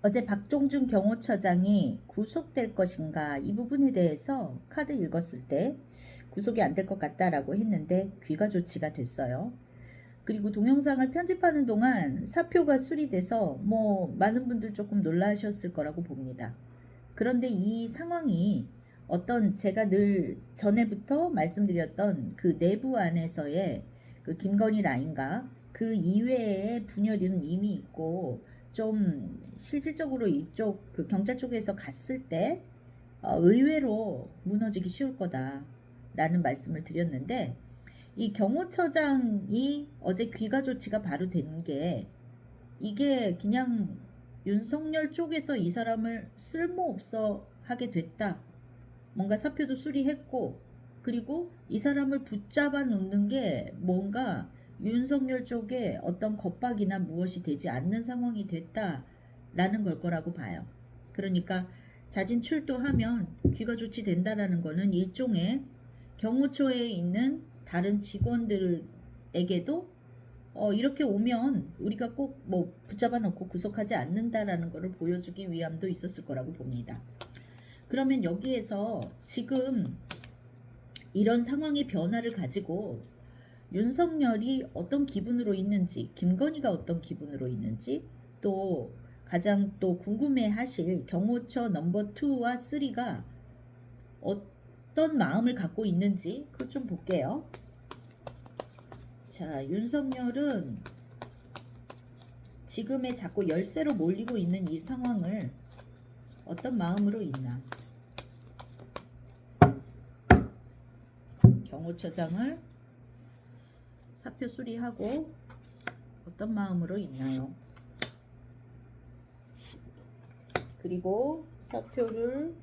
어제 박종준 경호처장이 구속될 것인가 이 부분에 대해서 카드 읽었을 때 구속이 안 될 것 같다라고 했는데 귀가 조치가 됐어요. 그리고 동영상을 편집하는 동안 사표가 수리돼서 많은 분들 조금 놀라셨을 거라고 봅니다. 그런데 이 상황이 어떤 제가 늘 전에부터 말씀드렸던 그 내부 안에서의 그 김건희 라인과 그 이외의 분열은 이미 있고 좀 실질적으로 이쪽 그 경찰 쪽에서 갔을 때 의외로 무너지기 쉬울 거다라는 말씀을 드렸는데 이 경호처장이 어제 귀가 조치가 바로 된 게 이게 그냥 윤석열 쪽에서 이 사람을 쓸모없어 하게 됐다. 뭔가 사표도 수리했고 그리고 이 사람을 붙잡아 놓는 게 뭔가 윤석열 쪽에 어떤 겁박이나 무엇이 되지 않는 상황이 됐다라는 걸 거라고 봐요. 그러니까 자진 출두하면 귀가 조치된다라는 거는 일종의 경호처에 있는 다른 직원들에게도 이렇게 오면 우리가 꼭 붙잡아 놓고 구속하지 않는다라는 것을 보여주기 위함도 있었을 거라고 봅니다. 그러면 여기에서 지금 이런 상황의 변화를 가지고 윤석열이 어떤 기분으로 있는지, 김건희가 어떤 기분으로 있는지, 또 가장 또 궁금해하실 경호처 넘버 2와 3가 어떤 마음을 갖고 있는지 그것 좀 볼게요. 자, 윤석열은 지금의 자꾸 열세로 몰리고 있는 이 상황을 어떤 마음으로 있나? 경호처장을 사표 수리하고 어떤 마음으로 있나요? 그리고 사표를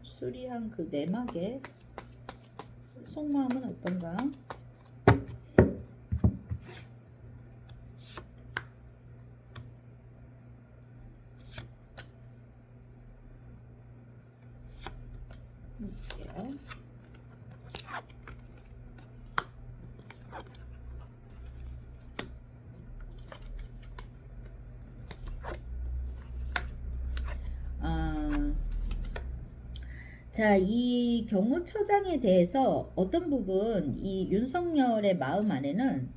수리한 그 내막의 속마음은 어떤가? 볼게요. 자, 이 경호처장에 대해서 어떤 부분 이 윤석열의 마음 안에는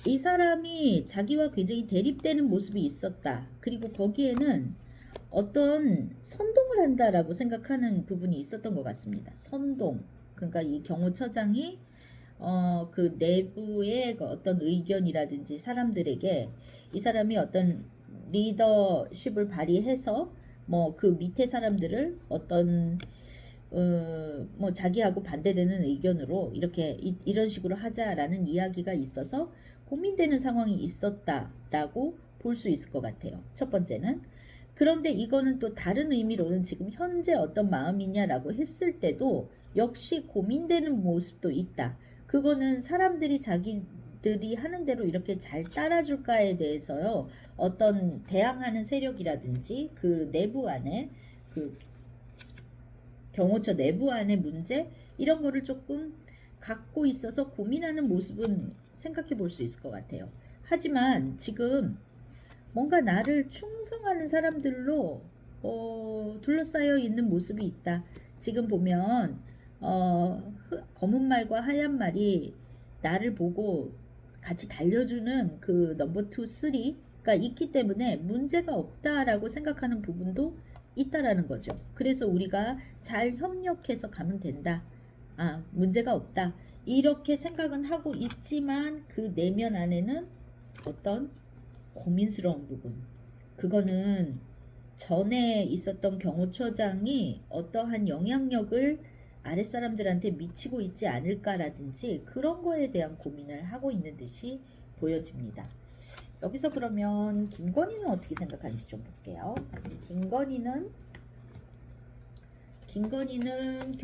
이 사람이 자기와 굉장히 대립되는 모습이 있었다. 그리고 거기에는 어떤 선동을 한다라고 생각하는 부분이 있었던 것 같습니다. 선동. 그러니까 이 경호처장이 그 내부의 그 어떤 의견이라든지 사람들에게 이 사람이 어떤 리더십을 발휘해서 그 밑에 사람들을 어떤 자기하고 반대되는 의견으로 이렇게 이런 식으로 하자라는 이야기가 있어서 고민되는 상황이 있었다라고 볼 수 있을 것 같아요. 첫 번째는. 그런데 이거는 또 다른 의미로는 지금 현재 어떤 마음이냐라고 했을 때도 역시 고민되는 모습도 있다. 그거는 사람들이 자기들이 하는 대로 이렇게 잘 따라줄까에 대해서요. 어떤 대항하는 세력이라든지 그 내부 안에 그 경호처 내부 안의 문제 이런 거를 조금 갖고 있어서 고민하는 모습은 생각해 볼 수 있을 것 같아요. 하지만 지금 뭔가 나를 충성하는 사람들로 둘러싸여 있는 모습이 있다. 지금 보면 검은 말과 하얀 말이 나를 보고 같이 달려주는 그 넘버 2, 3가 있기 때문에 문제가 없다라고 생각하는 부분도 있다라는 거죠. 그래서 우리가 잘 협력해서 가면 된다. 문제가 없다. 이렇게 생각은 하고 있지만 그 내면 안에는 어떤 고민스러운 부분. 그거는 전에 있었던 경호처장이 어떠한 영향력을 아랫사람들한테 미치고 있지 않을까라든지 그런 거에 대한 고민을 하고 있는 듯이 보여집니다. 여기서 그러면 김건희는 어떻게 생각하는지 좀 볼게요. 김건희는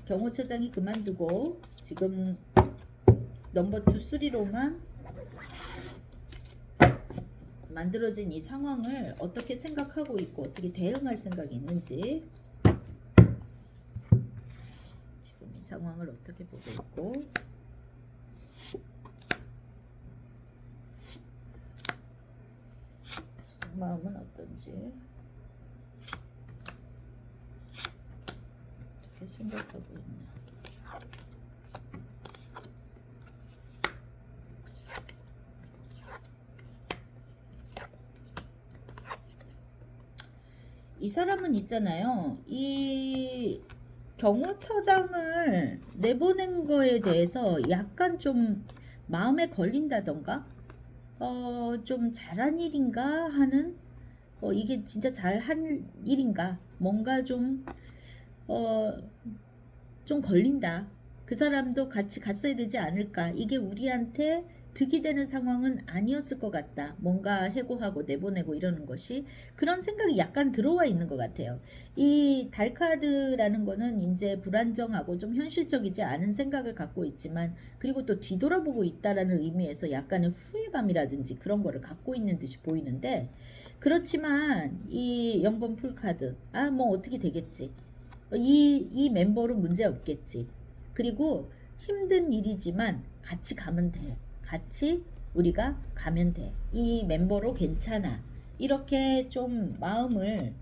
경호처장이 그만두고 지금 넘버 2, 3로만 만들어진 이 상황을 어떻게 생각하고 있고 어떻게 대응할 생각이 있는지 지금 이 상황을 어떻게 보고 있고 마음은 어떤지 어떻게 생각하고 있나. 이 사람은 있잖아요. 이 경호처장을 내보낸 거에 대해서 약간 좀 마음에 걸린다던가, 좀 잘한 일인가 하는, 이게 진짜 잘한 일인가, 뭔가 어, 좀 걸린다. 그 사람도 같이 갔어야 되지 않을까. 이게 우리한테 득이 되는 상황은 아니었을 것 같다. 뭔가 해고하고 내보내고 이러는 것이 그런 생각이 약간 들어와 있는 것 같아요. 이 달카드라는 거는 이제 불안정하고 좀 현실적이지 않은 생각을 갖고 있지만, 그리고 또 뒤돌아보고 있다라는 의미에서 약간의 후회감이라든지 그런 거를 갖고 있는 듯이 보이는데, 그렇지만 이 0번 풀카드, 뭐 어떻게 되겠지. 이 멤버로 문제 없겠지. 그리고 힘든 일이지만 같이 가면 돼. 같이 우리가 가면 돼. 이 멤버로 괜찮아. 이렇게 좀 마음을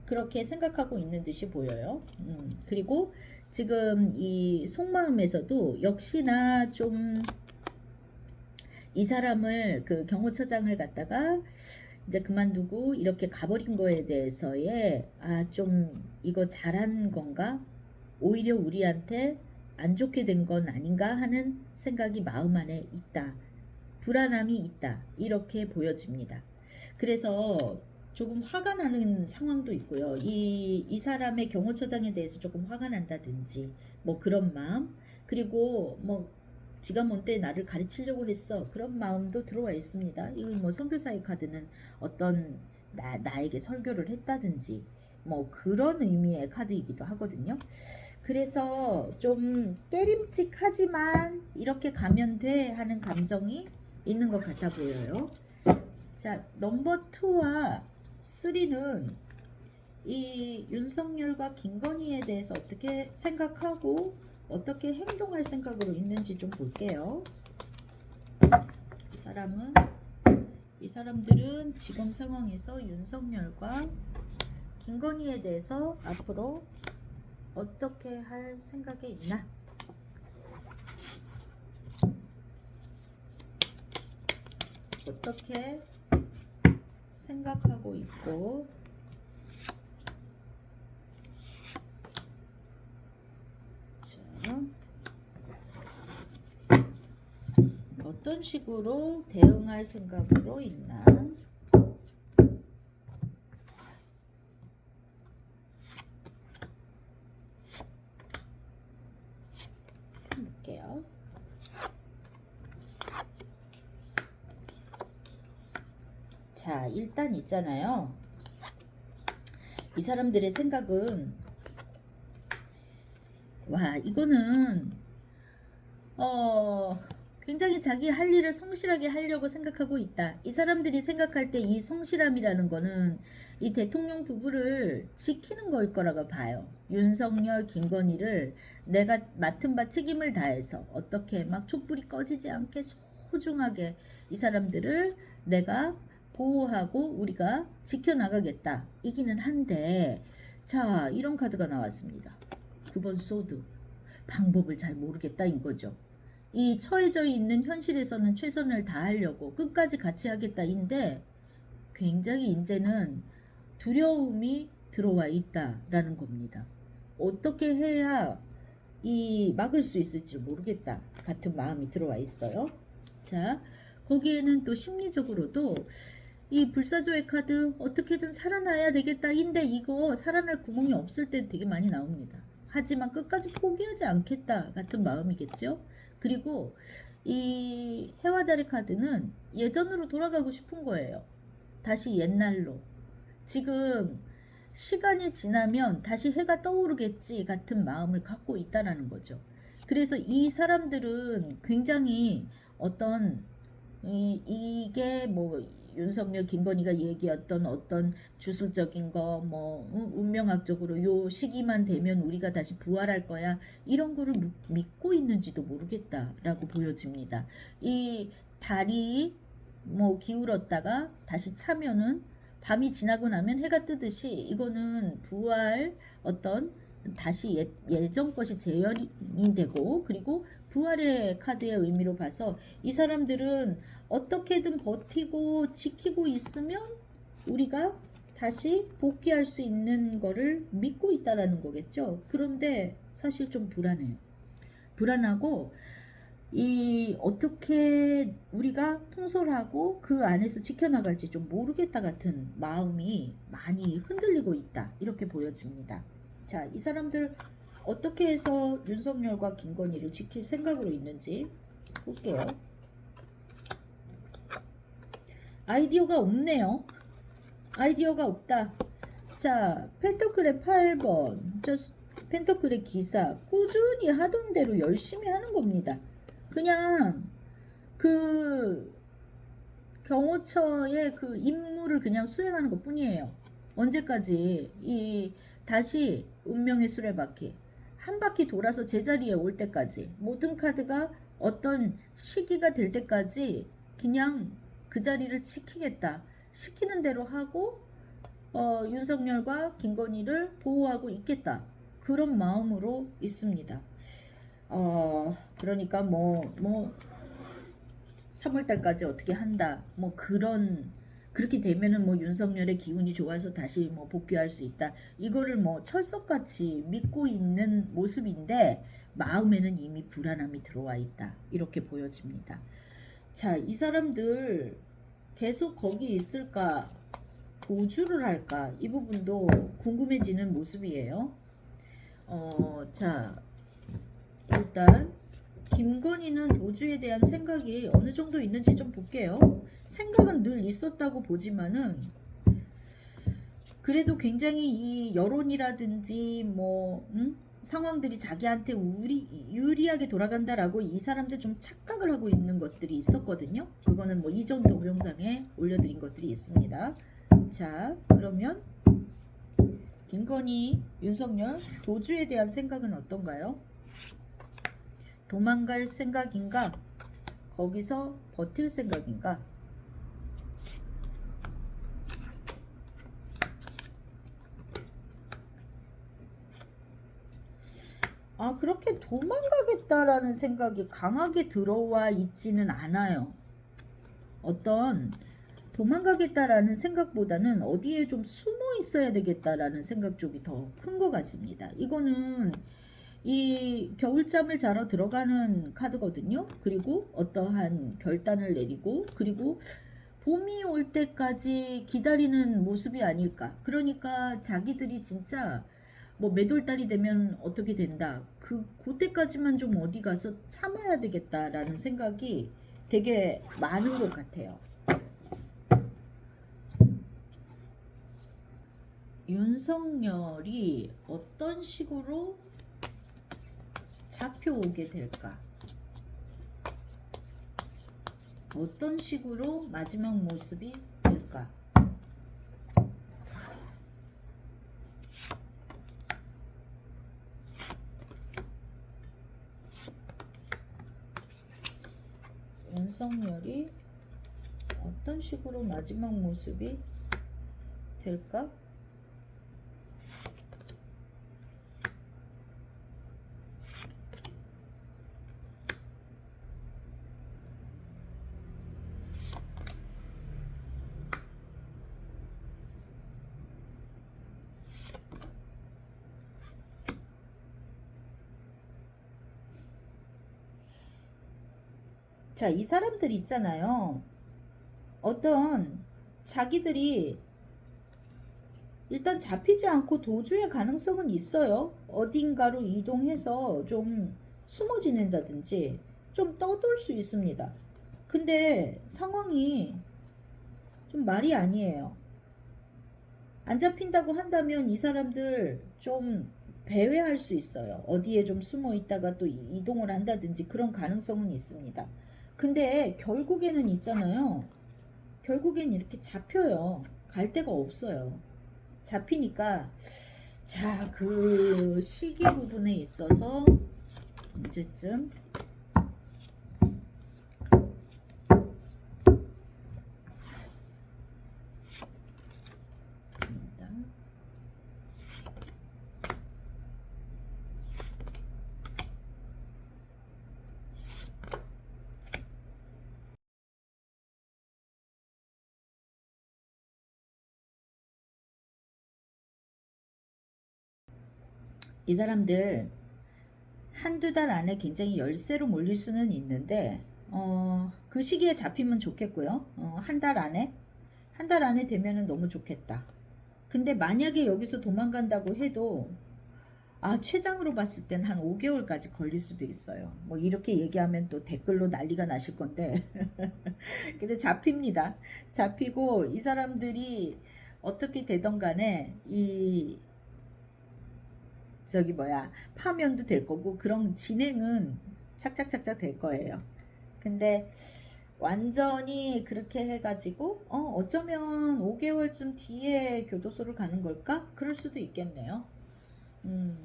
그렇게 생각하고 있는 듯이 보여요. 그리고 지금 이 속마음에서도 역시나 좀 이 사람을 그 경호처장을 갖다가 이제 그만두고 이렇게 가버린 거에 대해서의 좀 이거 잘한 건가? 오히려 우리한테 안 좋게 된 건 아닌가 하는 생각이 마음 안에 있다. 불안함이 있다. 이렇게 보여집니다. 그래서 조금 화가 나는 상황도 있고요. 이 사람의 경호처장에 대해서 조금 화가 난다든지 뭐 그런 마음, 그리고 뭐 지가 뭔데 나를 가르치려고 했어, 그런 마음도 들어와 있습니다. 이건 뭐 선교사의 카드는 어떤 나에게 설교를 했다든지 뭐 그런 의미의 카드이기도 하거든요. 그래서 좀 깨림칙하지만 이렇게 가면 돼 하는 감정이 있는 것 같아 보여요. 자, 넘버 2와 3는 이 윤석열과 김건희에 대해서 어떻게 생각하고 어떻게 행동할 생각으로 있는지 좀 볼게요. 이 사람들은 지금 상황에서 윤석열과 김건희에 대해서 앞으로 어떻게 할 생각에 있나? 어떻게 생각하고 있고, 자, 어떤 식으로 대응할 생각으로 있나? 볼게요. 자, 일단 있잖아요. 이 사람들의 생각은, 와, 이거는 굉장히 자기 할 일을 성실하게 하려고 생각하고 있다. 이 사람들이 생각할 때 이 성실함이라는 거는 이 대통령 부부를 지키는 거일 거라고 봐요. 윤석열, 김건희를 내가 맡은 바 책임을 다해서 어떻게 막 촛불이 꺼지지 않게 소중하게 이 사람들을 내가 보호하고 우리가 지켜나가겠다. 이기는 한데, 자, 이런 카드가 나왔습니다. 9번 소드. 방법을 잘 모르겠다인 거죠. 이 처해져 있는 현실에서는 최선을 다하려고 끝까지 같이 하겠다인데, 굉장히 이제는 두려움이 들어와 있다라는 겁니다. 어떻게 해야 이 막을 수 있을지 모르겠다 같은 마음이 들어와 있어요. 자, 거기에는 또 심리적으로도 이 불사조의 카드, 어떻게든 살아나야 되겠다인데 이거 살아날 구멍이 없을 때 되게 많이 나옵니다. 하지만 끝까지 포기하지 않겠다 같은 마음이겠죠. 그리고 이 해와 달의 카드는 예전으로 돌아가고 싶은 거예요. 다시 옛날로. 지금 시간이 지나면 다시 해가 떠오르겠지 같은 마음을 갖고 있다라는 거죠. 그래서 이 사람들은 굉장히 어떤 이게 뭐 윤석열, 김건희가 얘기했던 어떤 주술적인 거, 뭐 운명학적으로 요 시기만 되면 우리가 다시 부활할 거야, 이런 거를 믿고 있는지도 모르겠다라고 보여집니다. 이 달이 뭐 기울었다가 다시 차면은 밤이 지나고 나면 해가 뜨듯이 이거는 부활 어떤 다시 예전 것이 재현이 되고 그리고 부활의 카드의 의미로 봐서 이 사람들은 어떻게든 버티고 지키고 있으면 우리가 다시 복귀할 수 있는 거를 믿고 있다라는 거겠죠. 그런데 사실 좀 불안해요. 불안하고 이 어떻게 우리가 통솔하고 그 안에서 지켜나갈지 좀 모르겠다 같은 마음이 많이 흔들리고 있다. 이렇게 보여집니다. 자, 이 사람들 어떻게 해서 윤석열과 김건희를 지킬 생각으로 있는지 볼게요. 아이디어가 없네요. 아이디어가 없다. 자, 펜터클의 8번. 펜터클의 기사. 꾸준히 하던 대로 열심히 하는 겁니다. 그냥 그 경호처의 그 임무를 그냥 수행하는 것 뿐이에요. 언제까지 이 다시 운명의 수레바퀴 한 바퀴 돌아서 제자리에 올 때까지 모든 카드가 어떤 시기가 될 때까지 그냥 그 자리를 지키겠다. 시키는 대로 하고 윤석열과 김건희를 보호하고 있겠다. 그런 마음으로 있습니다. 그러니까 뭐 3월달까지 어떻게 한다. 뭐 그렇게 되면은 뭐 윤석열의 기운이 좋아서 다시 뭐 복귀할 수 있다. 이거를 뭐 철석같이 믿고 있는 모습인데 마음에는 이미 불안함이 들어와 있다. 이렇게 보여집니다. 자, 이 사람들 계속 거기 있을까? 도주를 할까? 이 부분도 궁금해지는 모습이에요. 자, 일단 김건희는 도주에 대한 생각이 어느 정도 있는지 좀 볼게요. 생각은 늘 있었다고 보지만은 그래도 굉장히 이 여론이라든지 상황들이 자기한테 유리하게 돌아간다라고 이 사람들 좀 착각을 하고 있는 것들이 있었거든요. 그거는 뭐 이전 동영상에 올려드린 것들이 있습니다. 자, 그러면 김건희, 윤석열 도주에 대한 생각은 어떤가요? 도망갈 생각인가? 거기서 버틸 생각인가? 그렇게 도망가겠다라는 생각이 강하게 들어와 있지는 않아요. 어떤 도망가겠다라는 생각보다는 어디에 좀 숨어 있어야 되겠다라는 생각 쪽이 더 큰 것 같습니다. 이거는 이 겨울잠을 자러 들어가는 카드거든요. 그리고 어떠한 결단을 내리고 그리고 봄이 올 때까지 기다리는 모습이 아닐까. 그러니까 자기들이 진짜 뭐 매돌달이 되면 어떻게 된다. 그때까지만 좀 어디 가서 참아야 되겠다라는 생각이 되게 많은 것 같아요. 윤석열이 어떤 식으로 잡혀오게 될까? 어떤 식으로 마지막 모습이 될까? 윤석열이 어떤 식으로 마지막 모습이 될까? 자, 이 사람들 있잖아요. 어떤 자기들이 일단 잡히지 않고 도주의 가능성은 있어요. 어딘가로 이동해서 좀 숨어 지낸다든지 좀 떠돌 수 있습니다. 근데 상황이 좀 말이 아니에요. 안 잡힌다고 한다면 이 사람들 좀 배회할 수 있어요. 어디에 좀 숨어 있다가 또 이동을 한다든지 그런 가능성은 있습니다. 근데 결국에는 있잖아요. 결국엔 이렇게 잡혀요. 갈 데가 없어요. 잡히니까 자, 그 시기 부분에 있어서 언제쯤 이 사람들 한두 달 안에 굉장히 열세로 몰릴 수는 있는데 그 시기에 잡히면 좋겠고요. 한 달 안에 되면은 너무 좋겠다. 근데 만약에 여기서 도망간다고 해도 최장으로 봤을 땐 한 5개월까지 걸릴 수도 있어요. 뭐 이렇게 얘기하면 또 댓글로 난리가 나실 건데 근데 잡힙니다. 잡히고 이 사람들이 어떻게 되던 간에 이 저기 뭐야 파면도 될 거고 그런 진행은 착착착착 될 거예요. 근데 완전히 그렇게 해가지고 어쩌면 5개월쯤 뒤에 교도소를 가는 걸까? 그럴 수도 있겠네요. 음,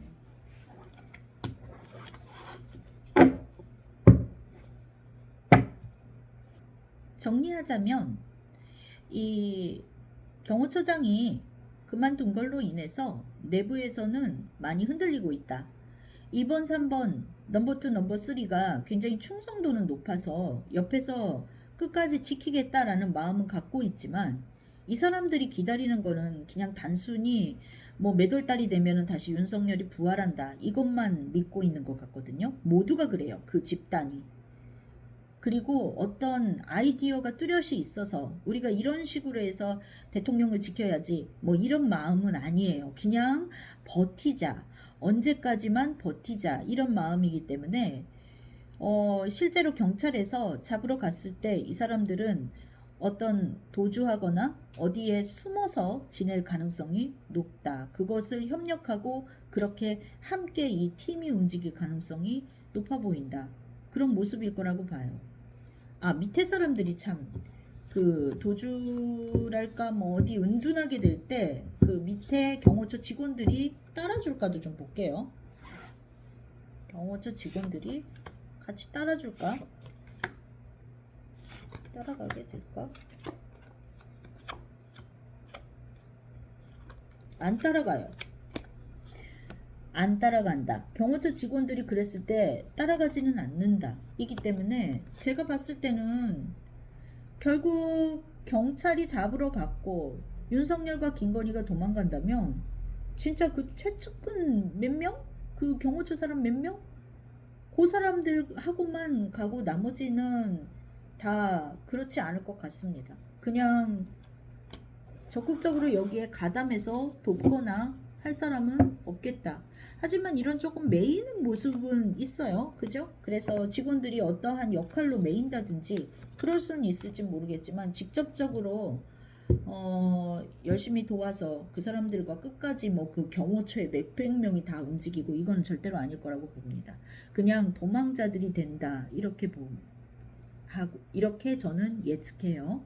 정리하자면 이 경호처장이 그만둔 걸로 인해서 내부에서는 많이 흔들리고 있다. 2번, 3번, 넘버 2, 넘버 3가 굉장히 충성도는 높아서 옆에서 끝까지 지키겠다라는 마음은 갖고 있지만 이 사람들이 기다리는 거는 그냥 단순히 뭐 매돌달이 되면은 다시 윤석열이 부활한다. 이것만 믿고 있는 것 같거든요. 모두가 그래요. 그 집단이. 그리고 어떤 아이디어가 뚜렷이 있어서 우리가 이런 식으로 해서 대통령을 지켜야지 뭐 이런 마음은 아니에요. 그냥 버티자. 언제까지만 버티자. 이런 마음이기 때문에 실제로 경찰에서 잡으러 갔을 때 이 사람들은 어떤 도주하거나 어디에 숨어서 지낼 가능성이 높다. 그것을 협력하고 그렇게 함께 이 팀이 움직일 가능성이 높아 보인다. 그런 모습일 거라고 봐요. 밑에 사람들이 참 그 도주랄까 뭐 어디 은둔하게 될 때 그 밑에 경호처 직원들이 따라줄까도 좀 볼게요. 경호처 직원들이 같이 따라줄까? 따라가게 될까? 안 따라가요. 안 따라간다. 경호처 직원들이 그랬을 때 따라가지는 않는다. 이기 때문에 제가 봤을 때는 결국 경찰이 잡으러 갔고 윤석열과 김건희가 도망간다면 진짜 그 최측근 몇 명? 그 경호처 사람 몇 명? 그 사람들하고만 가고 나머지는 다 그렇지 않을 것 같습니다. 그냥 적극적으로 여기에 가담해서 돕거나 할 사람은 없겠다. 하지만 이런 조금 메이는 모습은 있어요. 그죠? 그래서 직원들이 어떠한 역할로 메인다든지 그럴 수는 있을지 모르겠지만 직접적으로 열심히 도와서 그 사람들과 끝까지 뭐 그 경호처에 몇백 명이 다 움직이고 이건 절대로 아닐 거라고 봅니다. 그냥 도망자들이 된다. 이렇게 저는 예측해요.